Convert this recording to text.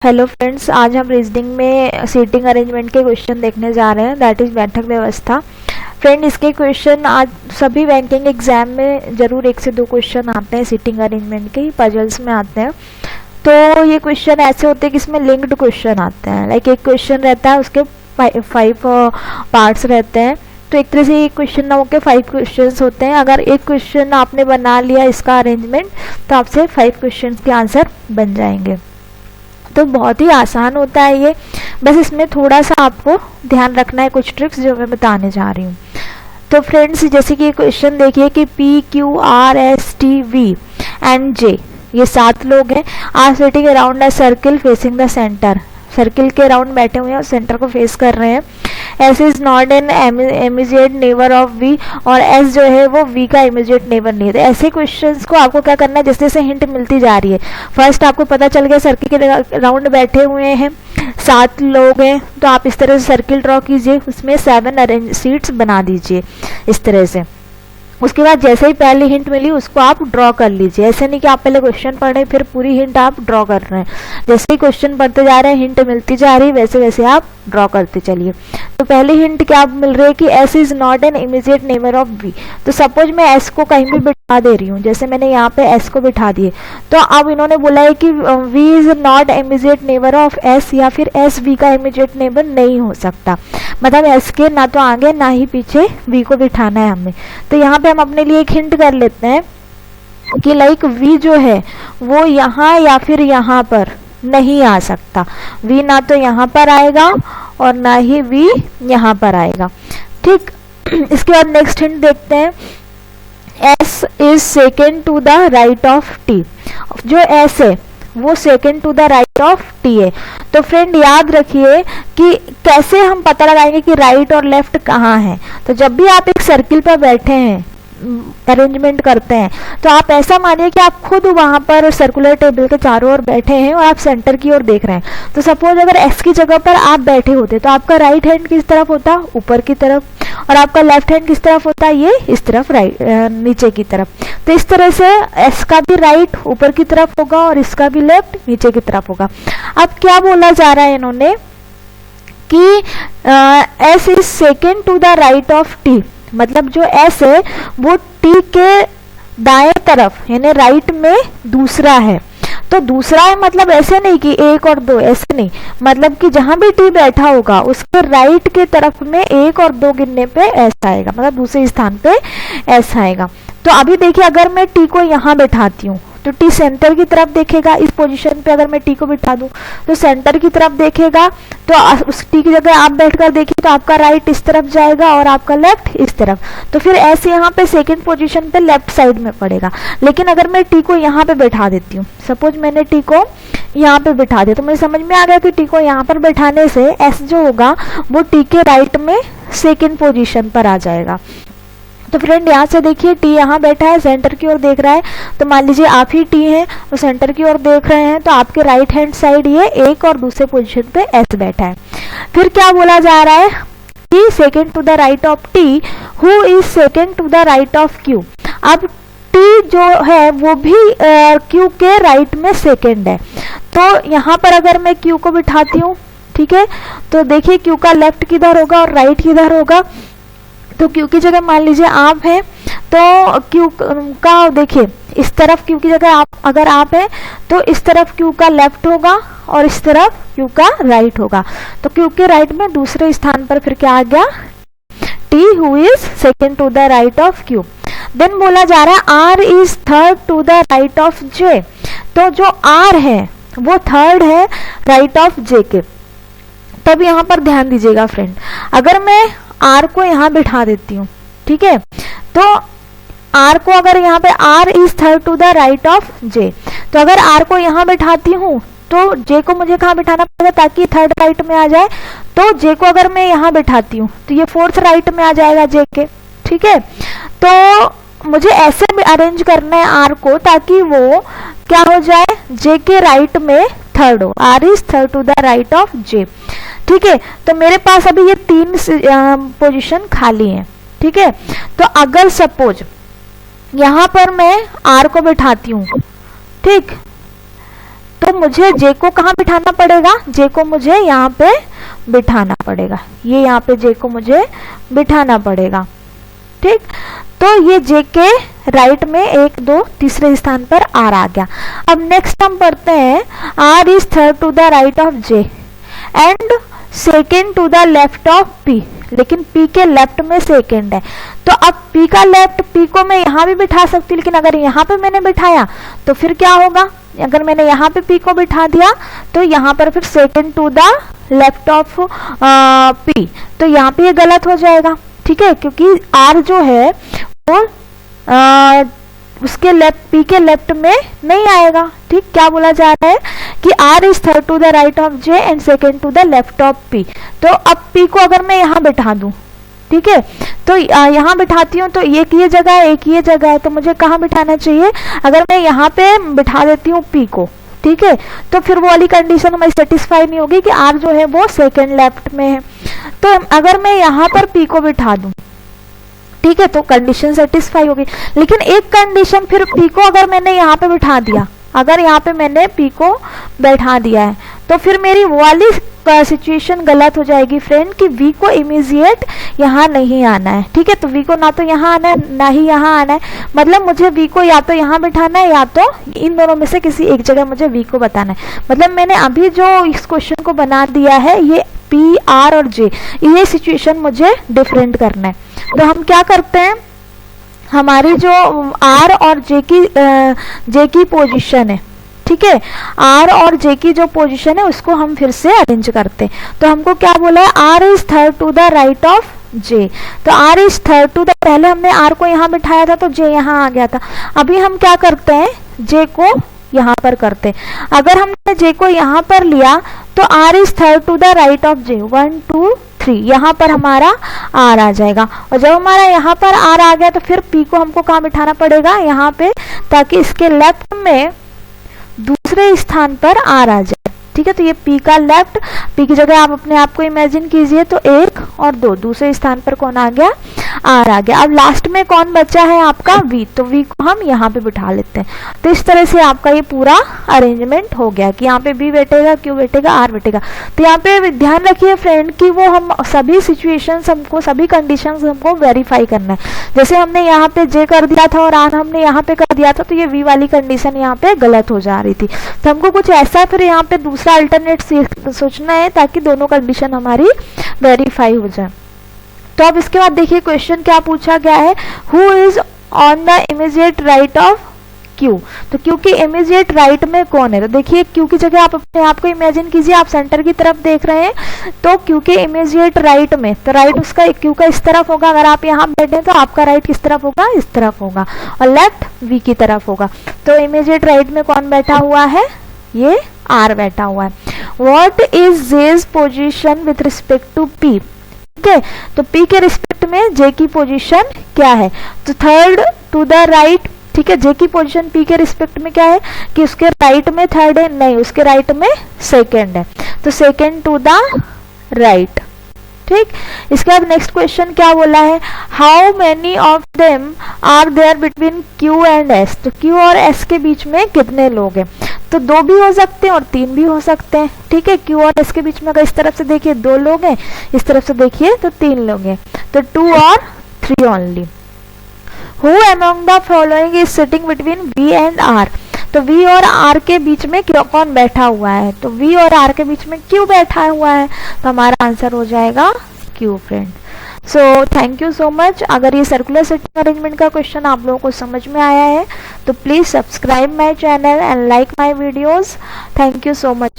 Hello friends, आज हम reasoning में सीटिंग अरेंजमेंट के क्वेश्चन देखने जा रहे हैं, दैट इज़ बैठक व्यवस्था। फ्रेंड, इसके क्वेश्चन आज सभी बैंकिंग एग्जाम में ज़रूर 1 से 2 क्वेश्चन आते हैं, सीटिंग अरेंजमेंट के पजल्स में आते हैं। तो ये क्वेश्चन ऐसे होते हैं कि इसमें लिंक्ड क्वेश्चन आते हैं, लाइक एक क्वेश्चन रहता है, उसके 5 पार्ट्स रहते हैं। तो एक तरह से एक क्वेश्चन ना होकर 5 क्वेश्चंस होते हैं। अगर एक क्वेश्चन आपने बना लिया इसका अरेंजमेंट, तो आपसे 5 क्वेश्चन के आंसर बन जाएंगे। तो बहुत ही आसान होता है ये, बस इसमें थोड़ा सा आपको ध्यान रखना है, कुछ ट्रिक्स जो मैं बताने जा रही हूँ। तो फ्रेंड्स, जैसे कि ये क्वेश्चन देखिए कि P, Q, R, S, T, V and J, ये 7 लोग हैं, are sitting around a circle facing the centre. Circle के अराउंड बैठे हुए हैं और सेंटर को फेस कर रहे हैं। S is not an immediate neighbour of V, और S जो है वो V का इमीडिएट नेबर नहीं है। ऐसे क्वेश्चंस को आपको क्या करना है, जैसे जैसे हिंट मिलती जा रही है, फर्स्ट आपको पता चल गया सर्किल के अराउंड बैठे हुए हैं, 7 लोग हैं, तो आप इस तरह से सर्किल ड्रॉ कीजिए, उसमें 7 अरेंज सीट्स बना दीजिए इस तरह से। उसके बाद जैसे ही पहली हिंट मिली उसको आप ड्रॉ कर लीजिए। ऐसे नहीं कि आप पहले क्वेश्चन पढ़ रहे हैं फिर पूरी हिंट आप ड्रॉ कर रहे हैं, जैसे ही क्वेश्चन पढ़ते जा रहे हैं हिंट मिलती जा रही है, वैसे वैसे आप ड्रॉ करते चलिए। तो पहली हिंट क्या मिल रही है कि S is not an immediate neighbour of V। तो सपोज मैं S को कहीं भी बिठा दे रही हूँ, जैसे मैंने यहाँ पे S को बिठा दिए, तो अब इन्होंने बोला है कि V is not immediate neighbour of S, या फिर S V का इमीडिएट नेबर नहीं हो सकता। मतलब S के ना तो आगे ना ही पीछे V को बिठाना है हमें। तो यहाँ पे हम अपने लिए एक हिंट कर लेते हैं कि लाइक V जो है वो यहाँ या फिर यहाँ पर नहीं आ सकता। V ना तो यहाँ पर आएगा और ना ही V यहाँ पर आएगा, ठीक। इसके बाद नेक्स्ट हिंट देखते हैं, S is second to the right of T। जो S है वो second to the right of T है। तो फ्रेंड याद रखिए कि कैसे हम पता लगाएंगे कि राइट और लेफ्ट कहाँ है। तो जब भी आप एक सर्किल पर बैठे हैं, अरेंजमेंट करते हैं, तो आप ऐसा मानिए कि आप खुद वहां पर सर्कुलर टेबल के चारों ओर बैठे हैं और आप सेंटर की ओर देख रहे हैं। तो सपोज अगर S की जगह पर आप बैठे होते तो आपका राइट हैंड किस तरफ होता, ऊपर की तरफ, और आपका लेफ्ट हैंड किस तरफ होता, ये इस तरफ, राइट नीचे की तरफ। तो इस तरह से S का भी राइट ऊपर की तरफ होगा और इसका भी लेफ्ट नीचे की तरफ होगा। अब क्या बोला जा रहा है इन्होंने कि S is second to the right of T, मतलब जो S है वो T के दाएं तरफ यानी राइट में दूसरा है। तो दूसरा है मतलब ऐसे नहीं कि 1 और 2, ऐसे नहीं, मतलब कि जहां भी T बैठा होगा उसके राइट के तरफ में 1 और 2 गिनने पे S आएगा, मतलब दूसरे स्थान पे S आएगा। तो अभी देखिए, अगर मैं T को यहाँ बैठाती हूँ तो T सेंटर की तरफ देखेगा। इस पोजीशन पे अगर मैं T को बिठा दूं तो सेंटर की तरफ देखेगा। तो उस T की जगह आप बैठकर देखिए तो आपका राइट इस तरफ जाएगा और आपका लेफ्ट इस तरफ। तो फिर ऐसे यहाँ पे सेकंड पोजीशन पे लेफ्ट साइड में पड़ेगा। लेकिन अगर मैं T को यहाँ पे बैठा देती हूँ, सपोज मैंने T को यहाँ पे बिठा दिया, तो मुझे समझ में आ गया कि T को यहाँ पर बैठाने से S जो होगा वो T के राइट में सेकेंड पोजिशन पर आ जाएगा। तो फ्रेंड यहाँ से देखिए T यहाँ बैठा है, सेंटर की ओर देख रहा है। तो मान लीजिए आप ही T हैं तो सेंटर की ओर देख रहे हैं, तो आपके राइट हैंड साइड ये 1 और दूसरे पोजीशन पे S बैठा है। फिर क्या बोला जा रहा है कि second to the right of T, who is second to the right of Q। अब T जो है वो भी Q के राइट में सेकेंड है। तो यहाँ पर अगर मैं Q को बिठाती हूँ, ठीक है, तो देखिए Q का लेफ्ट किधर होगा और राइट किधर होगा। तो Q की जगह मान लीजिए आप हैं, तो Q का देखिए इस तरफ Q की जगह आप अगर आप हैं तो इस तरफ Q का लेफ्ट होगा और इस तरफ Q का राइट होगा। तो Q के राइट में दूसरे स्थान पर फिर क्या आ गया, T who is second to the right of Q। Then बोला जा रहा है R is third to the right of J। तो जो R है वो थर्ड है राइट ऑफ J के। तब यहाँ पर ध्यान दीजिएगा फ्रेंड, अगर मैं R को यहाँ बिठा देती हूँ, ठीक है, तो R को अगर यहाँ पे R is third to the right of J, तो अगर R को यहाँ बिठाती हूँ तो J को मुझे कहाँ बिठाना पड़ेगा ताकि थर्ड राइट में आ जाए। तो J को अगर मैं यहाँ बिठाती हूँ तो ये फोर्थ राइट में आ जाएगा J के, ठीक है। तो मुझे ऐसे भी अरेंज करना है R को ताकि वो क्या हो जाए, J के राइट में थर्ड हो, R is third to the right of J, ठीक है। तो मेरे पास अभी ये 3 पोजीशन खाली हैं, ठीक है। तो अगर सपोज यहाँ पर मैं R को बिठाती हूँ, ठीक, तो मुझे जे को कहाँ बिठाना पड़ेगा, जे को मुझे यहाँ पे बिठाना पड़ेगा, ये यहाँ पे जे को मुझे बिठाना पड़ेगा। ठीक, तो ये जे के राइट में 1 2 तीसरे स्थान पर आर आ गया। अब नेक्स्ट हम पढ़ते हैं R is third to the right of J and second to the left of P, लेकिन पी के लेफ्ट में सेकेंड है। तो अब पी का लेफ्ट, पी को मैं यहाँ भी बिठा सकती हूँ, लेकिन अगर यहाँ पे मैंने बिठाया तो फिर क्या होगा, अगर मैंने यहाँ पे पी को बिठा दिया तो यहाँ पर फिर second to the left of P, तो यहाँ पे ये गलत हो जाएगा। ठीक है, क्योंकि आर जो है वो उसके लेफ्ट, पी के लेफ्ट में नहीं आएगा। ठीक, क्या बोला जा रहा है कि R is third to the right of J and second to the left of P. तो अब पी को अगर मैं यहाँ बिठा दूं, ठीक है, तो यहाँ बिठाती हूँ तो एक ये जगह है, एक ये जगह है, तो मुझे कहाँ बिठाना चाहिए, अगर मैं यहाँ पे बिठा देती हूँ पी को, ठीक है, तो फिर वो वाली कंडीशन हमारी सेटिस्फाई नहीं होगी कि आर जो है वो सेकेंड लेफ्ट में है। तो अगर मैं यहाँ पर पी को बिठा दूं, ठीक है, तो कंडीशन सेटिस्फाई होगी। लेकिन एक कंडीशन, फिर पी को अगर मैंने यहाँ पे बिठा दिया, अगर यहाँ पे मैंने पी को बैठा दिया है, तो फिर मेरी वो वाली सिचुएशन गलत हो जाएगी फ्रेंड कि वी को इमीडिएट यहाँ नहीं आना है। ठीक है, तो वी को ना तो यहाँ आना है ना ही यहाँ आना है, मतलब मुझे वी को या तो यहाँ बिठाना है या तो इन दोनों में से किसी एक जगह मुझे वी को बताना है। मतलब मैंने अभी जो इस क्वेश्चन को बना दिया है, ये पी आर और जे, ये सिचुएशन मुझे डिफरेंट करना है। तो हम क्या करते हैं, हमारी जो आर और जे की पोजीशन है, ठीक है, आर और जे की जो पोजीशन है उसको हम फिर से अरेंज करते हैं। तो हमको क्या बोला है, R is third to the right of J, तो R is third to the, पहले हमने आर को यहाँ बिठाया था तो जे यहाँ आ गया था। अभी हम क्या करते हैं, जे को यहाँ पर करते हैं। अगर हमने जे को यहाँ पर लिया तो R is third to the right of J, 1 2 3, यहाँ पर हमारा आर आ जाएगा। और जब हमारा यहाँ पर आर आ गया तो फिर पी को हमको कहाँ बिठाना पड़ेगा, यहाँ पे, ताकि इसके लेफ्ट में दूसरे स्थान पर आर आ जाए। ठीक है, तो ये पी का लेफ्ट, पी की जगह आप अपने आप को इमेजिन कीजिए, तो 1 और 2 दूसरे स्थान पर कौन आ गया, आर आ गया। अब लास्ट में कौन बचा है आपका, वी, तो वी को हम यहाँ पे बिठा लेते हैं। तो इस तरह से आपका ये पूरा अरेंजमेंट हो गया कि यहाँ पे बी बैठेगा, क्यू बैठेगा, आर बैठेगा। तो यहाँ पे ध्यान रखिए फ्रेंड कि वो हम सभी सिचुएशंस हमको, सभी कंडीशंस हमको वेरीफाई करना है। जैसे हमने यहाँ पे जे कर दिया था और आर हमने यहाँ पे कर दिया था, तो ये वी वाली कंडीशन यहाँ पे गलत हो जा रही थी। तो हमको कुछ ऐसा फिर यहाँ पे दूसरा अल्टरनेट सोचना है ताकि दोनों कंडीशन हमारी वेरीफाई हो जाए। तो अब इसके बाद देखिए क्वेश्चन क्या पूछा गया है, who is on the immediate right of Q. तो क्यू की इमीडिएट राइट में कौन है, तो देखिए क्यू की जगह आप अपने आप को इमेजिन कीजिए, आप सेंटर की तरफ देख रहे हैं, तो क्यू के इमीडिएट राइट में, तो राइट उसका क्यू का इस तरफ होगा। अगर आप यहाँ बैठे तो आपका राइट किस तरफ होगा, इस तरफ होगा, और लेफ्ट वी की तरफ होगा। तो इमीडिएट राइट में कौन बैठा हुआ है, ये आर बैठा हुआ है। What is J's position with respect to P. ठीक है, तो पी के रिस्पेक्ट में जे की पोजीशन क्या है, तो थर्ड टू द राइट। ठीक है, जे की पोजीशन पी के रिस्पेक्ट में क्या है कि उसके राइट में थर्ड है, नहीं, उसके राइट में सेकंड है, तो सेकंड टू द राइट। ठीक, इसके बाद नेक्स्ट क्वेश्चन क्या बोला है, how many of them are there between Q and S. तो क्यू और एस के बीच में कितने लोग हैं, तो 2 भी हो सकते हैं और 3 भी हो सकते हैं। ठीक है, क्यू और एस के बीच में अगर इस तरफ से देखिए 2 लोग हैं, इस तरफ से देखिए तो 3 लोग हैं, तो 2 और 3 only. Who among the following is sitting between V and R. तो वी और आर के बीच में कौन बैठा हुआ है, तो वी और आर के बीच में क्यू बैठा हुआ है, तो हमारा आंसर हो जाएगा Q friend. So thank you so much. अगर ये सर्कुलर सिटिंग अरेंजमेंट का क्वेश्चन आप लोगों को समझ में आया है तो please subscribe my channel and like my videos. Thank you so much.